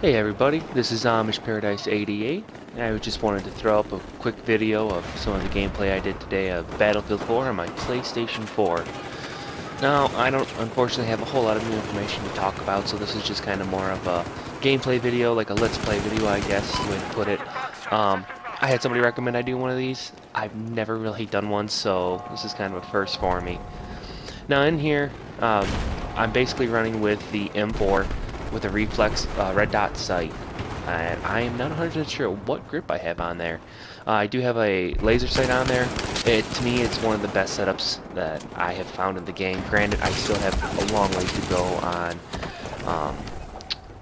Hey everybody, this is Amish Paradise 88. I just wanted to throw up a quick video of some of the gameplay I did today of Battlefield 4 on my PlayStation 4. Now, I don't unfortunately have a whole lot of new information to talk about, so this is just kind of more of a gameplay video, like a let's play video, I guess, is the way to put it. I had somebody recommend I do one of these. I've never really done one, so this is kind of a first for me. Now in here, I'm basically running with the M4 with a reflex red dot sight, and I am not 100% sure what grip I have on there. I do have a laser sight on there. To me, it's one of the best setups that I have found in the game. Granted, I still have a long way to go on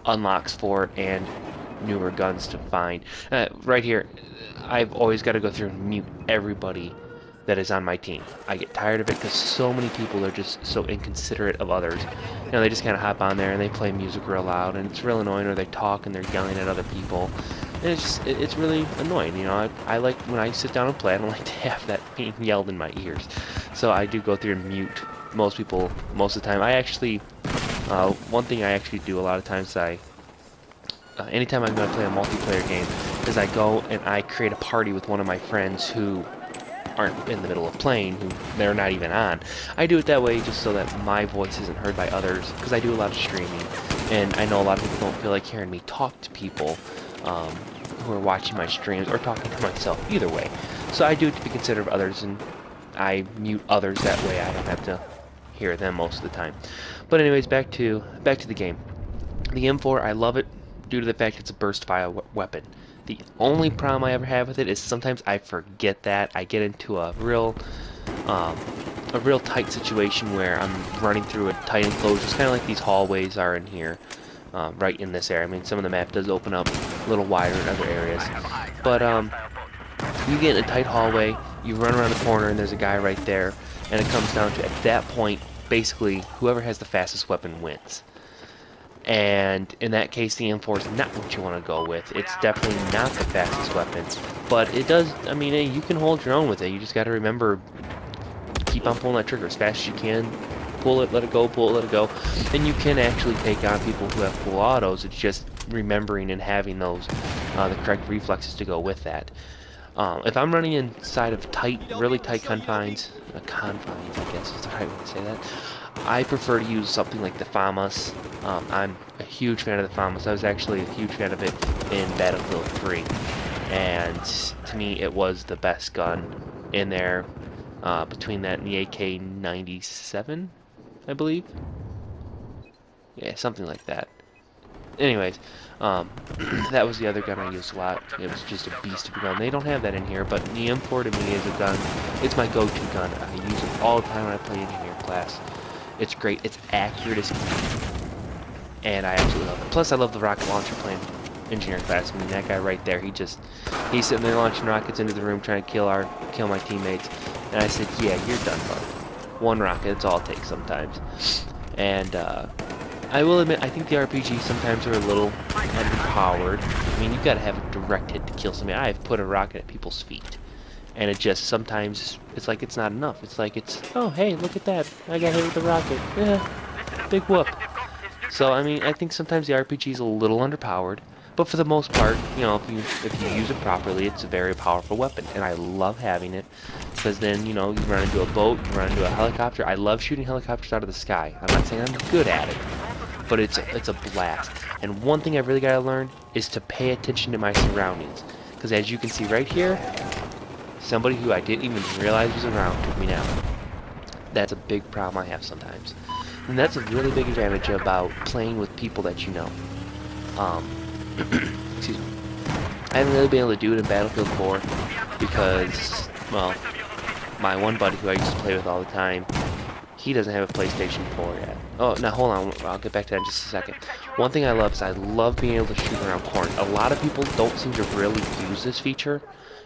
unlocks for it and newer guns to find. Right here, I've always got to go through and mute everybody that is on my team. I get tired of it because so many people are just so inconsiderate of others. You know, they just kind of hop on there and they play music real loud, and it's real annoying, or they talk and they're yelling at other people. And it's really annoying, you know. I like, when I sit down and play, I don't like to have that being yelled in my ears. So I do go through and mute most people most of the time. I actually, one thing I actually do a lot of times, anytime I'm going to play a multiplayer game, is I go and I create a party with one of my friends who aren't in the middle of playing, who they're not even on. I do it that way just so that my voice isn't heard by others, because I do a lot of streaming, and I know a lot of people don't feel like hearing me talk to people who are watching my streams, or talking to myself, either way. So I do it to be considerate of others, and I mute others that way. I don't have to hear them most of the time. But anyways, back to the game. The M4, I love it due to the fact it's a burst fire weapon. The only problem I ever have with it is sometimes I forget that. I get into a real tight situation where I'm running through a tight enclosure. It's kind of like these hallways are in here, right in this area. I mean, some of the map does open up a little wider in other areas. But you get in a tight hallway, you run around the corner, and there's a guy right there. And it comes down to, at that point, basically, whoever has the fastest weapon wins. And in that case, the M4 is not what you want to go with. It's definitely not the fastest weapon, but it does, I mean, you can hold your own with it. You just got to remember, keep on pulling that trigger as fast as you can. Pull it, let it go, pull it, let it go. And you can actually take on people who have full autos. It's just remembering and having those, the correct reflexes to go with that. If I'm running inside of tight, really tight confines, I guess is the right way to say that, I prefer to use something like the FAMAS. I'm a huge fan of the FAMAS. I was actually a huge fan of it in Battlefield 3. And to me, it was the best gun in there, between that and the AK-97, I believe. Yeah, something like that. Anyways, that was the other gun I used a lot. It was just a beast of a gun. They don't have that in here, but the M4 to me is a gun. It's my go-to gun. I use it all the time when I play engineer class. It's great. It's accurate as can be, and I absolutely love it. Plus, I love the rocket launcher playing engineer class. I mean, that guy right there, he's sitting there launching rockets into the room trying to kill my teammates. And I said, yeah, you're done, bud. One rocket, it's all it takes sometimes. And I will admit, I think the RPGs sometimes are a little underpowered. I mean, you've got to have a direct hit to kill somebody. I've put a rocket at people's feet, and it just, sometimes, it's like it's not enough. It's like oh, hey, look at that. I got hit with the rocket. Yeah, big whoop. So, I mean, I think sometimes the RPG is a little underpowered, but for the most part, you know, if you use it properly, it's a very powerful weapon, and I love having it, because then, you know, you run into a boat, you run into a helicopter. I love shooting helicopters out of the sky. I'm not saying I'm good at it, but it's a blast. And one thing I've really got to learn is to pay attention to my surroundings, because as you can see right here, somebody who I didn't even realize was around took me down. That's a big problem I have sometimes. And that's a really big advantage about playing with people that you know. Excuse me. I haven't really been able to do it in Battlefield 4 because, well, my one buddy who I used to play with all the time, he doesn't have a PlayStation 4 yet. Oh, now hold on, I'll get back to that in just a second. One thing I love is I love being able to shoot around corners. A lot of people don't seem to really use this feature.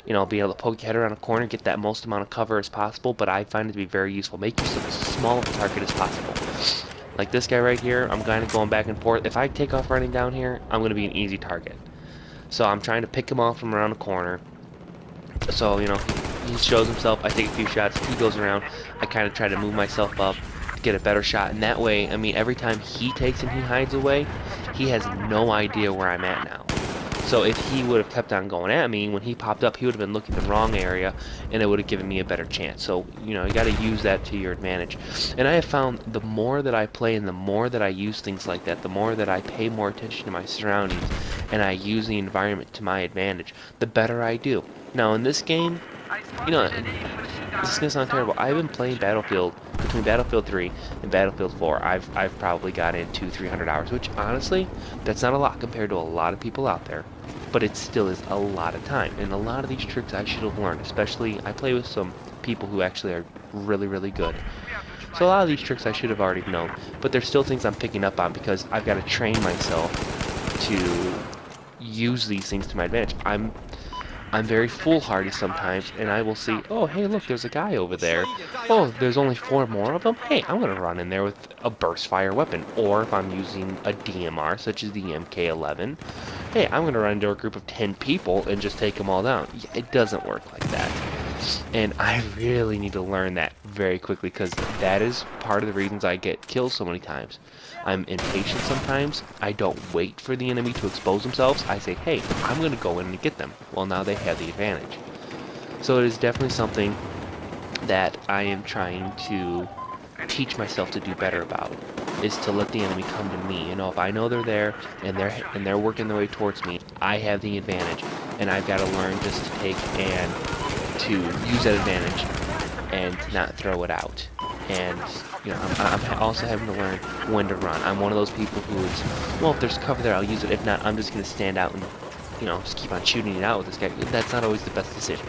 You know, being able to poke your head around a corner, get that most amount of cover as possible, but I find it to be very useful. Make yourself as small of a target as possible. Like this guy right here, I'm kind of going back and forth. If I take off running down here, I'm going to be an easy target. So I'm trying to pick him off from around the corner. So, you know, he shows himself, I take a few shots, he goes around, I kind of try to move myself up, get a better shot, and that way, I mean, every time he takes and he hides away, he has no idea where I'm at now. So if he would have kept on going at me, when he popped up, he would have been looking the wrong area, and it would have given me a better chance. So, you know, you got to use that to your advantage. And I have found the more that I play and the more that I use things like that, the more that I pay more attention to my surroundings, and I use the environment to my advantage, the better I do. Now, in this game, you know, this is gonna sound terrible. I've been playing Battlefield between Battlefield 3 and Battlefield 4. I've probably got in 200-300 hours, which honestly, that's not a lot compared to a lot of people out there. But it still is a lot of time, and a lot of these tricks I should have learned. Especially, I play with some people who actually are really, really good. So a lot of these tricks I should have already known, but there's still things I'm picking up on because I've got to train myself to use these things to my advantage. I'm very foolhardy sometimes, and I will see, oh, hey, look, there's a guy over there. Oh, there's only 4 more of them? Hey, I'm going to run in there with a burst fire weapon. Or if I'm using a DMR, such as the MK11, hey, I'm going to run into a group of 10 people and just take them all down. It doesn't work like that. And I really need to learn that very quickly, because that is part of the reasons I get killed so many times. I'm impatient sometimes. I don't wait for the enemy to expose themselves. I say, hey, I'm going to go in and get them. Well, now they have the advantage. So it is definitely something that I am trying to teach myself to do better about, is to let the enemy come to me. You know, if I know they're there and they're working their way towards me, I have the advantage, and I've got to learn just to take and to use that advantage and not throw it out. And you know, I'm also having to learn when to run. I'm one of those people who is, well, if there's cover there, I'll use it. If not, I'm just going to stand out and, you know, just keep on shooting it out with this guy. That's not always the best decision.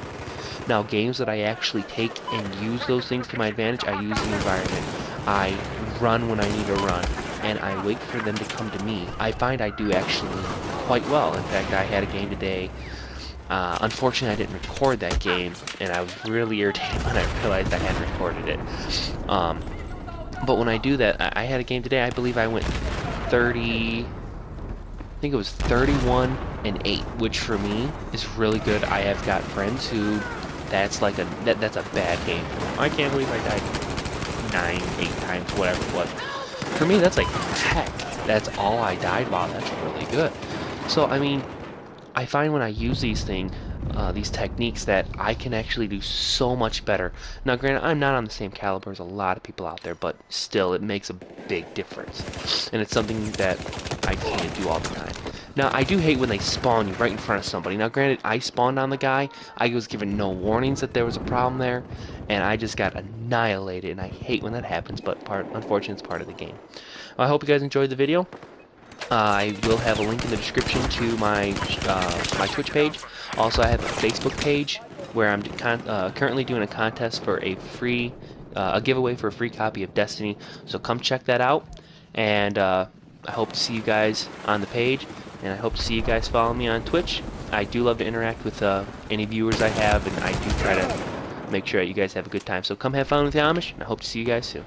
Now, games that I actually take and use those things to my advantage, I use the environment. I run when I need to run, and I wait for them to come to me. I find I do actually quite well. In fact, I had a game today. Unfortunately, I didn't record that game, and I was really irritated when I realized I hadn't recorded it. But when I do that, I had a game today, I believe I went 30... I think it was 31-8, which for me is really good. I have got friends who, that's like that's a bad game for them. I can't believe I died 9, 8 times, whatever it was. For me, that's like, heck, that's all I died. Wow, that's really good. So, I mean, I find when I use these techniques, that I can actually do so much better. Now, granted, I'm not on the same caliber as a lot of people out there, but still, it makes a big difference. And it's something that I can't do all the time. Now, I do hate when they spawn you right in front of somebody. Now, granted, I spawned on the guy. I was given no warnings that there was a problem there, and I just got annihilated, and I hate when that happens, but unfortunately, it's part of the game. Well, I hope you guys enjoyed the video. I will have a link in the description to my my Twitch page. Also, I have a Facebook page where I'm currently doing a contest for a giveaway for a free copy of Destiny. So come check that out, and I hope to see you guys on the page, and I hope to see you guys follow me on Twitch. I do love to interact with any viewers I have, and I do try to make sure that you guys have a good time. So come have fun with the Amish, and I hope to see you guys soon.